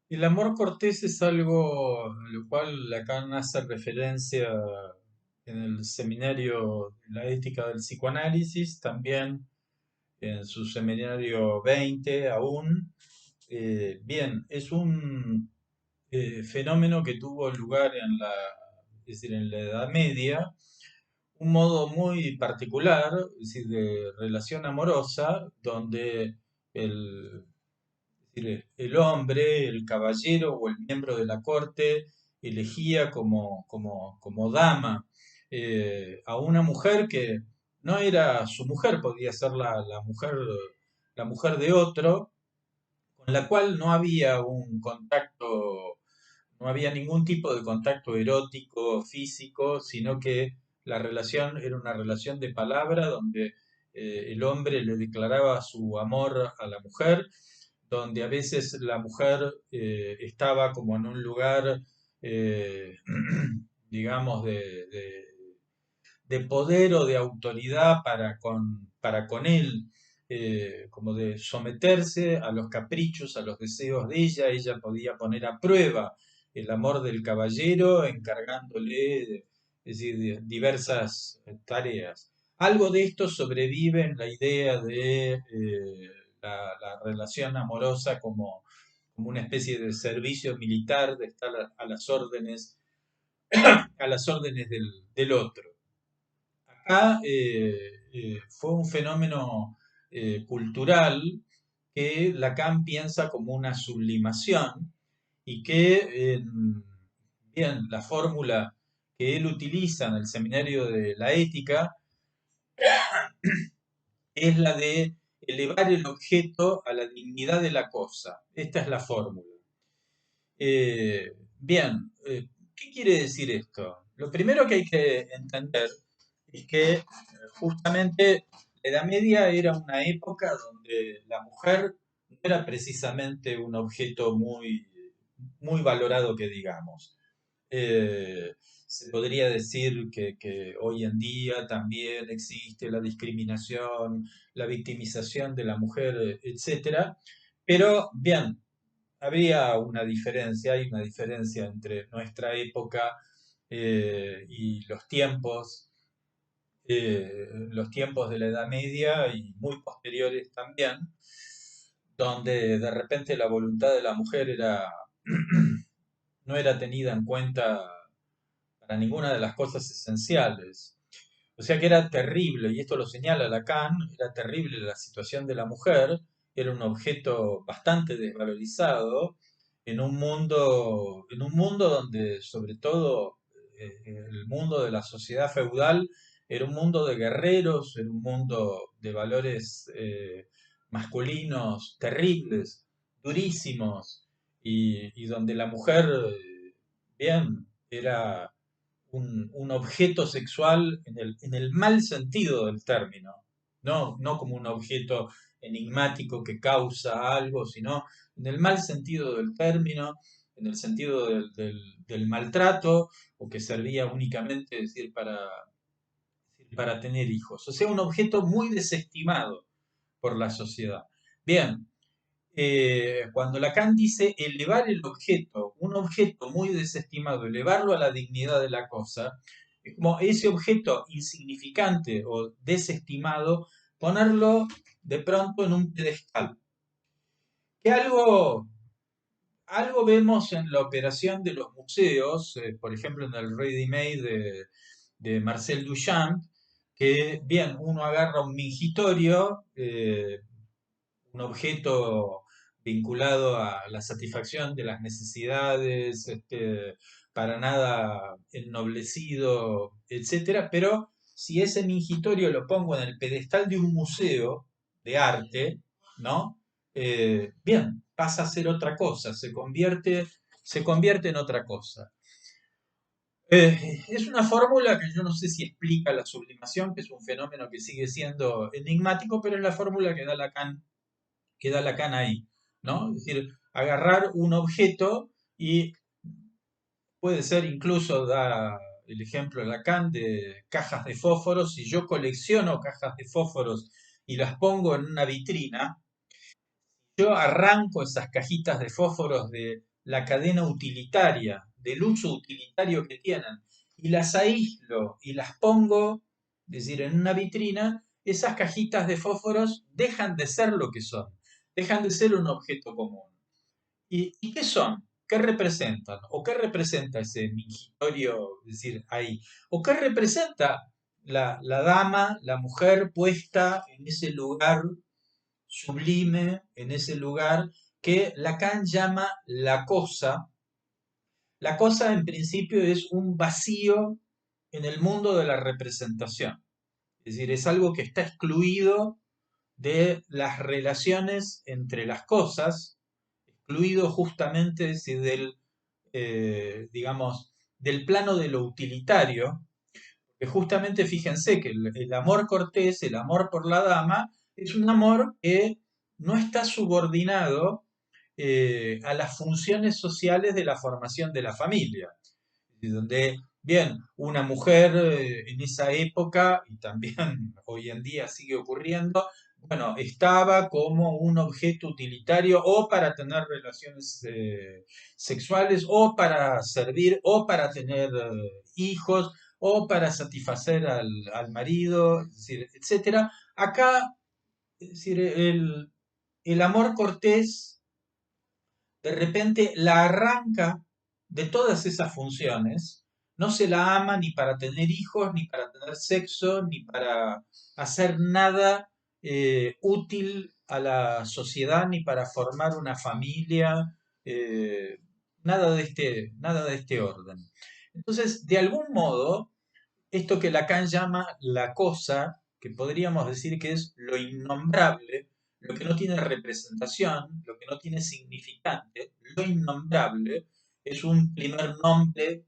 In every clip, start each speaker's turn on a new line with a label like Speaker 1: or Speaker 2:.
Speaker 1: El amor cortés es algo a lo cual Lacan hace referencia en el seminario de la ética del psicoanálisis, también en su seminario 20 aún. Bien, es un fenómeno que tuvo lugar es decir, en la Edad Media, un modo muy particular, es decir, de relación amorosa, donde el decir, el hombre, el caballero o el miembro de la corte elegía como dama a una mujer que no era su mujer, podía ser la mujer de otro, con la cual no había un contacto, no había ningún tipo de contacto erótico, físico, sino que la relación era una relación de palabra donde el hombre le declaraba su amor a la mujer, donde a veces la mujer estaba como en un lugar, eh, digamos, de poder o de autoridad para con él, como de someterse a los caprichos, a los deseos de ella podía poner a prueba el amor del caballero encargándole, es decir, diversas tareas. Algo de esto sobrevive en la idea de la relación amorosa como una especie de servicio militar, de estar a las órdenes del otro. Acá fue un fenómeno cultural que Lacan piensa como una sublimación y que, bien, la fórmula que él utiliza en el seminario de la ética es la de elevar el objeto a la dignidad de la cosa. Esta es la fórmula. Bien, ¿qué quiere decir esto? Lo primero que hay que entender es que justamente la Edad Media era una época donde la mujer no era precisamente un objeto muy valorado que digamos. Eh, Se podría decir que hoy en día también existe la discriminación, la victimización de la mujer, etcétera, pero bien, hay una diferencia entre nuestra época y los tiempos de la Edad Media y muy posteriores también, donde de repente la voluntad de la mujer no era tenida en cuenta para ninguna de las cosas esenciales. O sea que era terrible, y esto lo señala Lacan, era terrible la situación de la mujer, era un objeto bastante desvalorizado en un mundo donde sobre todo el mundo de la sociedad feudal era un mundo de guerreros, era un mundo de valores masculinos terribles, durísimos, y donde la mujer, bien, era un objeto sexual en el mal sentido del término, no como un objeto enigmático que causa algo, sino en el mal sentido del término, en el sentido del maltrato, o que servía únicamente, es decir, para tener hijos. O sea, un objeto muy desestimado por la sociedad. Bien, cuando Lacan dice elevar el objeto, un objeto muy desestimado, elevarlo a la dignidad de la cosa, es como ese objeto insignificante o desestimado, ponerlo de pronto en un pedestal. Que algo vemos en la operación de los museos, por ejemplo en el Ready Made de Marcel Duchamp, que bien, uno agarra un mingitorio, un objeto vinculado a la satisfacción de las necesidades, para nada ennoblecido, etcétera, pero si ese mingitorio lo pongo en el pedestal de un museo de arte, ¿no? Bien, pasa a ser otra cosa, se convierte en otra cosa. Es una fórmula que yo no sé si explica la sublimación, que es un fenómeno que sigue siendo enigmático, pero es la fórmula que da Lacan ahí, ¿no? Es decir, agarrar un objeto y puede ser incluso, da el ejemplo de Lacan de cajas de fósforos, si yo colecciono cajas de fósforos y las pongo en una vitrina, yo arranco esas cajitas de fósforos la cadena utilitaria, del uso utilitario que tienen, y las aíslo y las pongo, es decir, en una vitrina, esas cajitas de fósforos dejan de ser lo que son, dejan de ser un objeto común. ¿Y qué son? ¿Qué representan? ¿O qué representa ese mingitorio, es decir, ahí? ¿O qué representa la dama, la mujer puesta en ese lugar sublime, en ese lugar que Lacan llama la cosa? La cosa en principio es un vacío en el mundo de la representación. Es decir, es algo que está excluido de las relaciones entre las cosas, excluido justamente del, digamos, del plano de lo utilitario, que justamente fíjense que el amor cortés, el amor por la dama, es un amor que no está subordinado a las funciones sociales de la formación de la familia, y donde, bien, una mujer en esa época, y también hoy en día sigue ocurriendo, bueno, estaba como un objeto utilitario o para tener relaciones sexuales, o para servir, o para tener hijos, o para satisfacer al marido, es decir, etcétera. Acá, es decir, el amor cortés de repente la arranca de todas esas funciones, no se la ama ni para tener hijos, ni para tener sexo, ni para hacer nada útil a la sociedad, ni para formar una familia, eh, nada de este orden. Entonces, de algún modo, esto que Lacan llama la cosa, que podríamos decir que es lo innombrable, lo que no tiene representación, lo que no tiene significante, lo innombrable, es un primer nombre,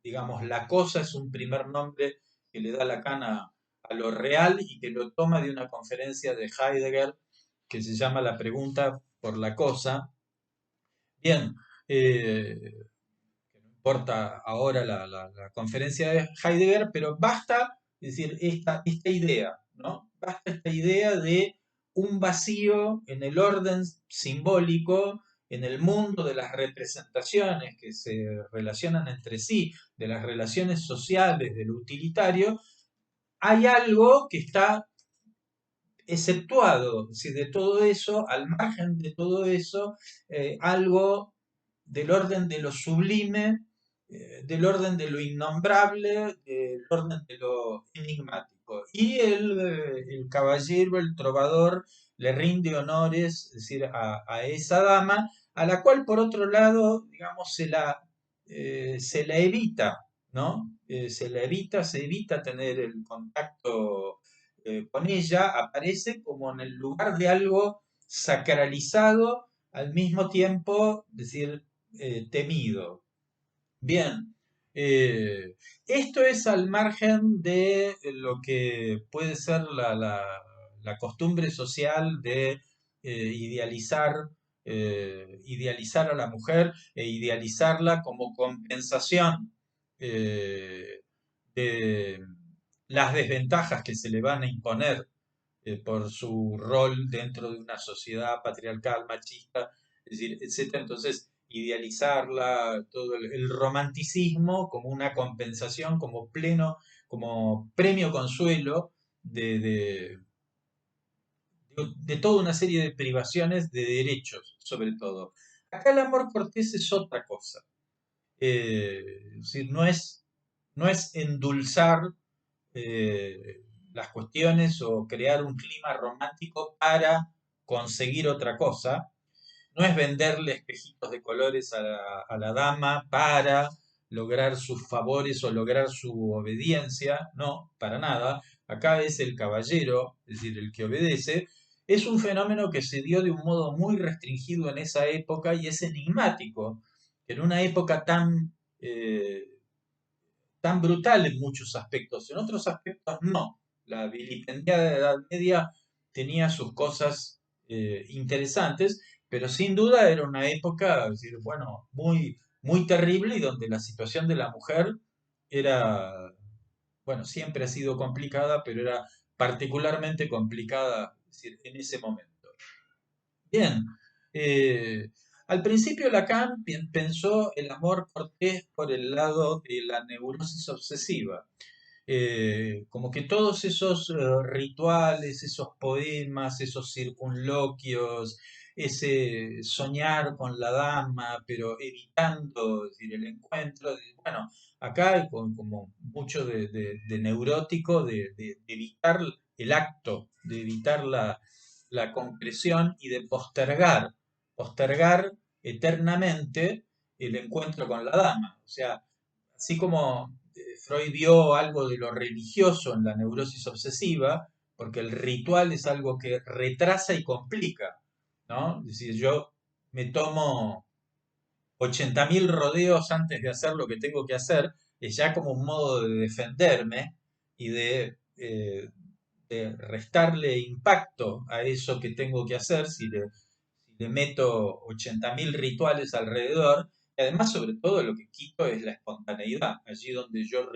Speaker 1: digamos, la cosa es un primer nombre que le da Lacan a lo real y que lo toma de una conferencia de Heidegger que se llama La pregunta por la cosa. Bien, que no importa ahora la conferencia de Heidegger, pero basta, es decir, esta idea, ¿no? Basta esta idea de un vacío en el orden simbólico, en el mundo de las representaciones que se relacionan entre sí, de las relaciones sociales, del utilitario, hay algo que está exceptuado, es decir, de todo eso, al margen de todo eso, algo del orden de lo sublime, del orden de lo innombrable, del orden de lo enigmático. Y el caballero, el trovador, le rinde honores, es decir, a esa dama, a la cual por otro lado, digamos, se la evita, ¿no? Se evita tener el contacto con ella, aparece como en el lugar de algo sacralizado, al mismo tiempo, es decir, temido. Bien, esto es al margen de lo que puede ser la costumbre social de idealizar, idealizar a la mujer e idealizarla como compensación de las desventajas que se le van a imponer por su rol dentro de una sociedad patriarcal, machista, es decir, etcétera. Entonces, idealizarla, todo el romanticismo como una compensación, como pleno, como premio consuelo de toda una serie de privaciones de derechos, sobre todo. Acá el amor cortés es otra cosa. Es decir, no es endulzar las cuestiones o crear un clima romántico para conseguir otra cosa. No es venderle espejitos de colores a la dama para lograr sus favores o lograr su obediencia. No, para nada. Acá es el caballero, es decir, el que obedece. Es un fenómeno que se dio de un modo muy restringido en esa época y es enigmático. En una época tan brutal en muchos aspectos, en otros aspectos no. La vilipendiada Edad Media tenía sus cosas interesantes, pero sin duda era una época, es decir, bueno, muy terrible y donde la situación de la mujer era, bueno, siempre ha sido complicada, pero era particularmente complicada, es decir, en ese momento. Bien, eh, Al principio Lacan pensó el amor cortés por el lado de la neurosis obsesiva, como que todos esos rituales, esos poemas, esos circunloquios, ese soñar con la dama, pero evitando, es decir, el encuentro, bueno, acá hay como mucho de neurótico, de evitar el acto, de evitar la concreción y de postergar eternamente el encuentro con la dama. O sea, así como Freud vio algo de lo religioso en la neurosis obsesiva, porque el ritual es algo que retrasa y complica, ¿no? Es decir, yo me tomo 80.000 rodeos antes de hacer lo que tengo que hacer, es ya como un modo de defenderme y de restarle impacto a eso que tengo que hacer si le meto 80.000 rituales alrededor. Y además, sobre todo, lo que quito es la espontaneidad, allí donde yo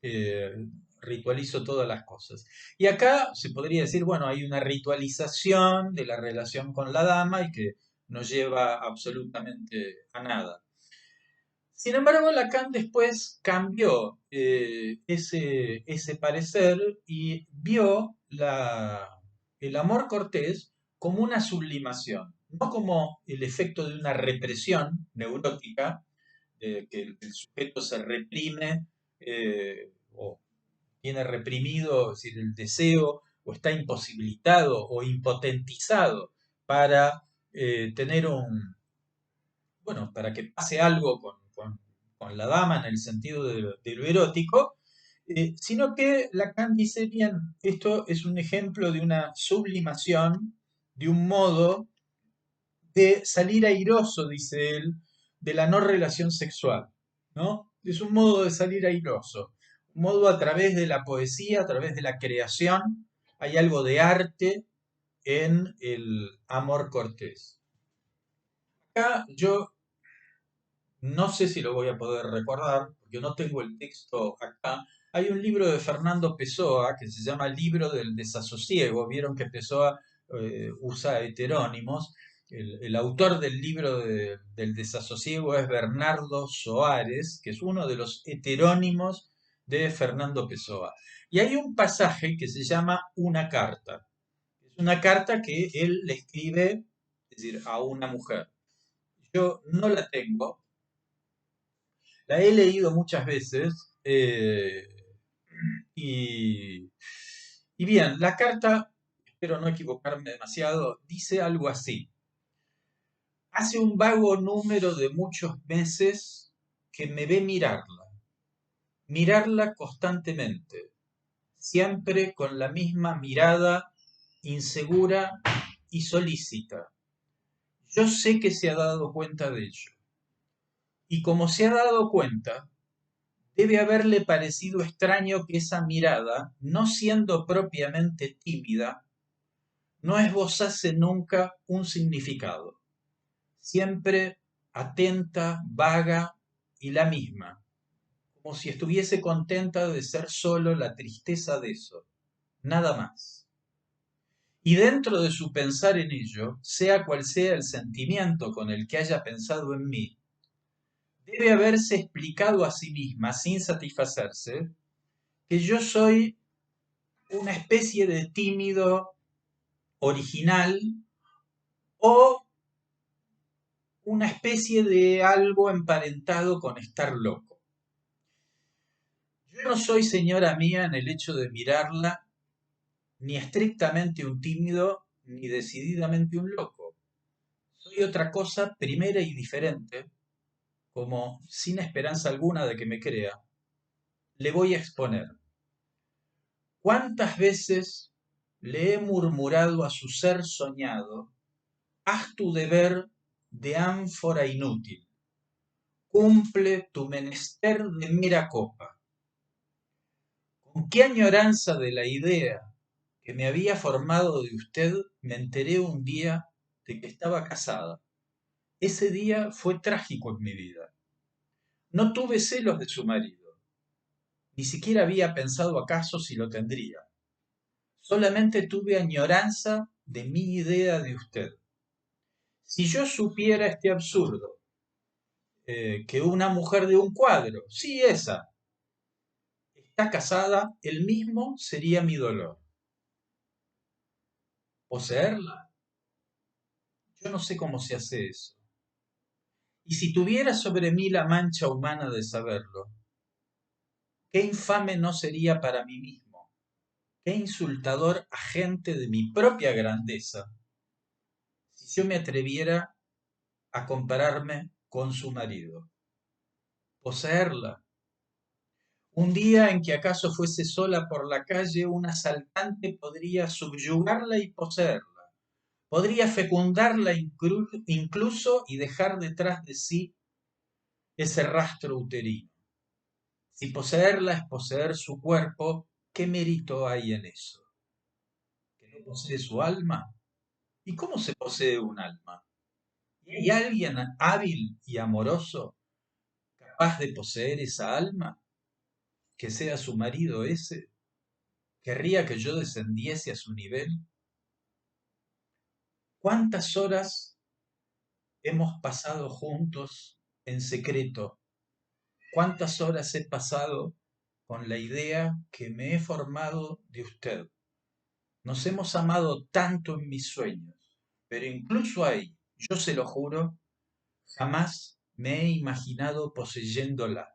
Speaker 1: eh, ritualizo todas las cosas. Y acá se podría decir, bueno, hay una ritualización de la relación con la dama y que no lleva absolutamente a nada. Sin embargo, Lacan después cambió ese parecer y vio el amor cortés como una sublimación, no como el efecto de una represión neurótica, que el sujeto se reprime o tiene reprimido, es decir, el deseo o está imposibilitado o impotentizado para tener bueno, para que pase algo con la dama en el sentido de lo erótico, sino que Lacan dice, bien, esto es un ejemplo de una sublimación, de un modo de salir airoso, dice él, de la no relación sexual, ¿no? Es un modo de salir airoso, un modo a través de la poesía, a través de la creación, hay algo de arte en el amor cortés. Acá yo no sé si lo voy a poder recordar, porque no tengo el texto acá. Hay un libro de Fernando Pessoa que se llama Libro del Desasosiego. Vieron que Pessoa usa heterónimos. El autor del libro del Desasosiego es Bernardo Soares, que es uno de los heterónimos de Fernando Pessoa. Y hay un pasaje que se llama Una carta. Es una carta que él le escribe, es decir, a una mujer. Yo no la tengo, la he leído muchas veces y, y bien, la carta, espero no equivocarme demasiado, dice algo así. Hace un vago número de muchos meses que me ve mirarla constantemente, siempre con la misma mirada insegura y solícita. Yo sé que se ha dado cuenta de ello. Y como se ha dado cuenta, debe haberle parecido extraño que esa mirada, no siendo propiamente tímida, no esbozase nunca un significado, siempre atenta, vaga y la misma, como si estuviese contenta de ser solo la tristeza de eso, nada más. Y dentro de su pensar en ello, sea cual sea el sentimiento con el que haya pensado en mí, debe haberse explicado a sí misma, sin satisfacerse, que yo soy una especie de tímido original o una especie de algo emparentado con estar loco. Yo no soy, señora mía, en el hecho de mirarla, ni estrictamente un tímido, ni decididamente un loco. Soy otra cosa primera y diferente, como sin esperanza alguna de que me crea, le voy a exponer. ¿Cuántas veces le he murmurado a su ser soñado, haz tu deber de ánfora inútil, cumple tu menester de mera copa? Con qué añoranza de la idea que me había formado de usted me enteré un día de que estaba casada. Ese día fue trágico en mi vida. No tuve celos de su marido, ni siquiera había pensado acaso si lo tendría. Solamente tuve añoranza de mi idea de usted. Si yo supiera este absurdo, que una mujer de un cuadro, sí, esa, está casada, el mismo sería mi dolor. Poseerla, yo no sé cómo se hace eso. Y si tuviera sobre mí la mancha humana de saberlo, qué infame no sería para mí mismo, qué insultador agente de mi propia grandeza, si yo me atreviera a compararme con su marido. Poseerla. Un día en que acaso fuese sola por la calle, un asaltante podría subyugarla y poseerla. Podría fecundarla incluso y dejar detrás de sí ese rastro uterino. Si poseerla es poseer su cuerpo, ¿qué mérito hay en eso? ¿Que no posee su alma? ¿Y cómo se posee un alma? ¿Y hay alguien hábil y amoroso capaz de poseer esa alma? ¿Que sea su marido ese? ¿Querría que yo descendiese a su nivel? ¿Cuántas horas hemos pasado juntos en secreto? ¿Cuántas horas he pasado con la idea que me he formado de usted? Nos hemos amado tanto en mis sueños, pero incluso ahí, yo se lo juro, jamás me he imaginado poseyéndola.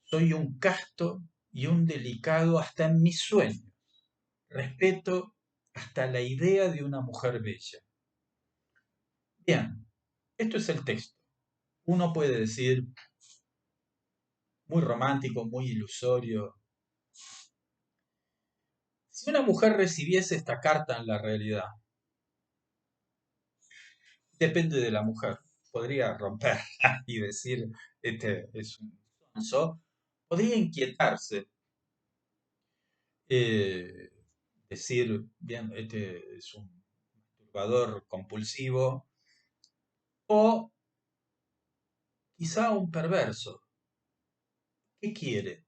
Speaker 1: Soy un casto y un delicado hasta en mis sueños. Respeto hasta la idea de una mujer bella. Bien, esto es el texto. Uno puede decir, muy romántico, muy ilusorio. Si una mujer recibiese esta carta en la realidad, depende de la mujer. Podría romper y decir, este es un sonso. Podría inquietarse, eh, decir, bien, este es un masturbador compulsivo, o quizá un perverso. ¿Qué quiere?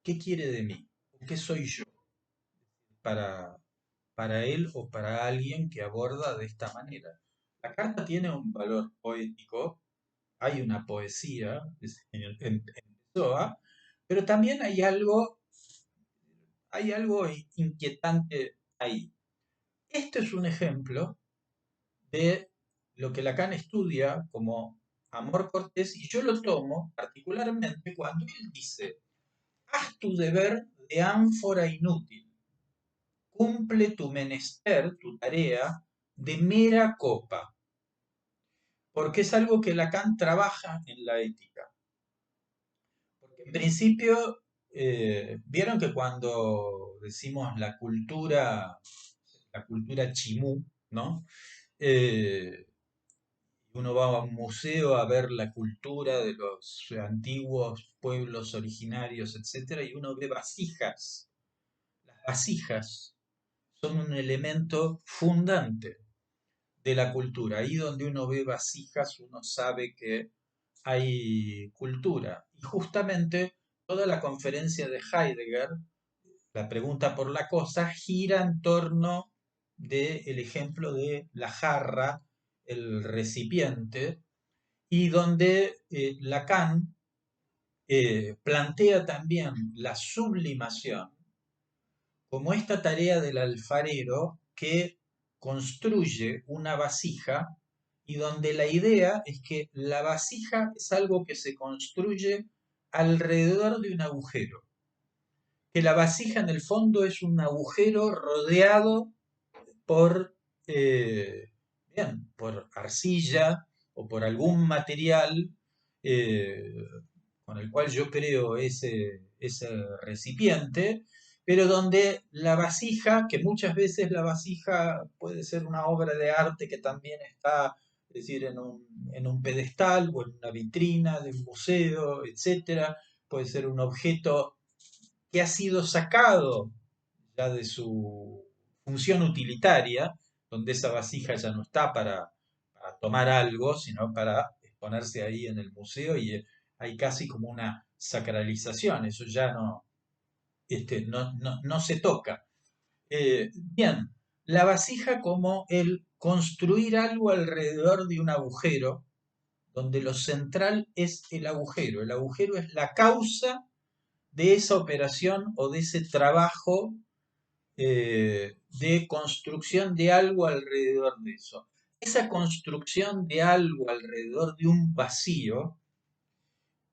Speaker 1: ¿Qué quiere de mí? ¿Qué soy yo para, para él o para alguien que aborda de esta manera? La carta tiene un valor poético, hay una poesía en Pessoa, pero también hay algo inquietante ahí. Esto es un ejemplo de lo que Lacan estudia como amor cortés y yo lo tomo particularmente cuando él dice, haz tu deber de ánfora inútil, cumple tu menester, tu tarea, de mera copa, porque es algo que Lacan trabaja en la ética. Porque en principio, vieron que cuando decimos la cultura chimú, ¿no? Eh, Uno va a un museo a ver la cultura de los antiguos pueblos originarios, etcétera, y uno ve vasijas. Las vasijas son un elemento fundante de la cultura. Ahí donde uno ve vasijas, uno sabe que hay cultura. Y justamente toda la conferencia de Heidegger, la pregunta por la cosa, gira en torno del ejemplo de la jarra, el recipiente, y donde Lacan plantea también la sublimación como esta tarea del alfarero que construye una vasija y donde la idea es que la vasija es algo que se construye alrededor de un agujero, que la vasija en el fondo es un agujero rodeado por, eh, bien, por arcilla o por algún material eh, con el cual yo creo ese recipiente, pero donde la vasija, que muchas veces la vasija puede ser una obra de arte que también está, es decir, en un pedestal o en una vitrina de un museo, etcétera, puede ser un objeto que ha sido sacado ya de su función utilitaria, donde esa vasija ya no está para tomar algo, sino para exponerse ahí en el museo y hay casi como una sacralización, eso ya no se toca. Bien, la vasija como el construir algo alrededor de un agujero, donde lo central es el agujero. El agujero es la causa de esa operación o de ese trabajo de construcción de algo alrededor de eso. Esa construcción de algo alrededor de un vacío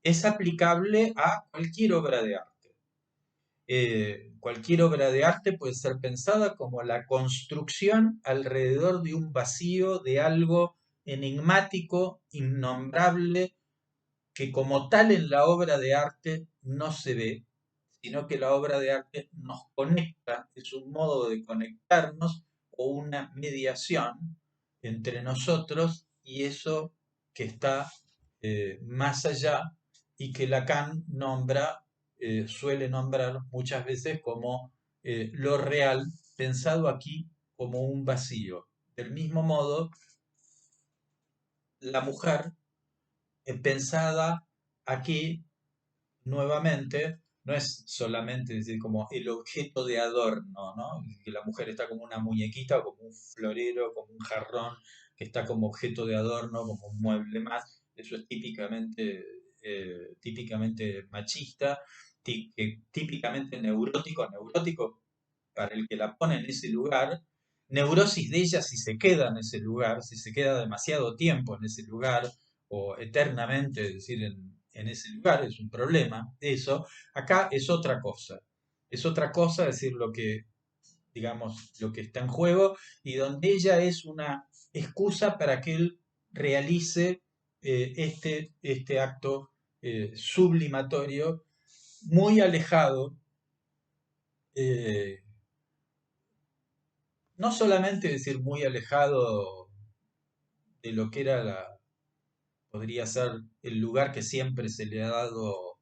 Speaker 1: es aplicable a cualquier obra de arte. Cualquier obra de arte puede ser pensada como la construcción alrededor de un vacío, de algo enigmático, innombrable, que como tal en la obra de arte no se ve, sino que la obra de arte nos conecta, es un modo de conectarnos o una mediación entre nosotros y eso que está más allá y que Lacan nombra, suele nombrar muchas veces como lo real, pensado aquí como un vacío. Del mismo modo, la mujer pensada aquí nuevamente no es solamente decir como el objeto de adorno, ¿no? Que la mujer está como una muñequita o como un florero, como un jarrón, que está como objeto de adorno, como un mueble más. Eso es típicamente machista, típicamente neurótico, neurótico para el que la pone en ese lugar, neurosis de ella si se queda en ese lugar, si se queda demasiado tiempo en ese lugar o eternamente, es decir, en ese lugar, es un problema, eso, acá es otra cosa, es decir, lo que, digamos, lo que está en juego y donde ella es una excusa para que él realice este acto sublimatorio muy alejado eh, no solamente decir muy alejado de lo que era podría ser el lugar que siempre se le ha dado,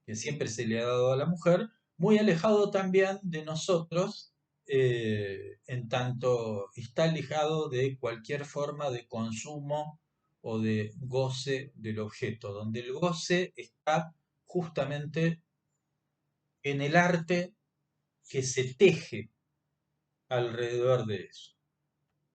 Speaker 1: que siempre se le ha dado a la mujer, muy alejado también de nosotros, en tanto está alejado de cualquier forma de consumo o de goce del objeto, donde el goce está justamente en el arte que se teje alrededor de eso.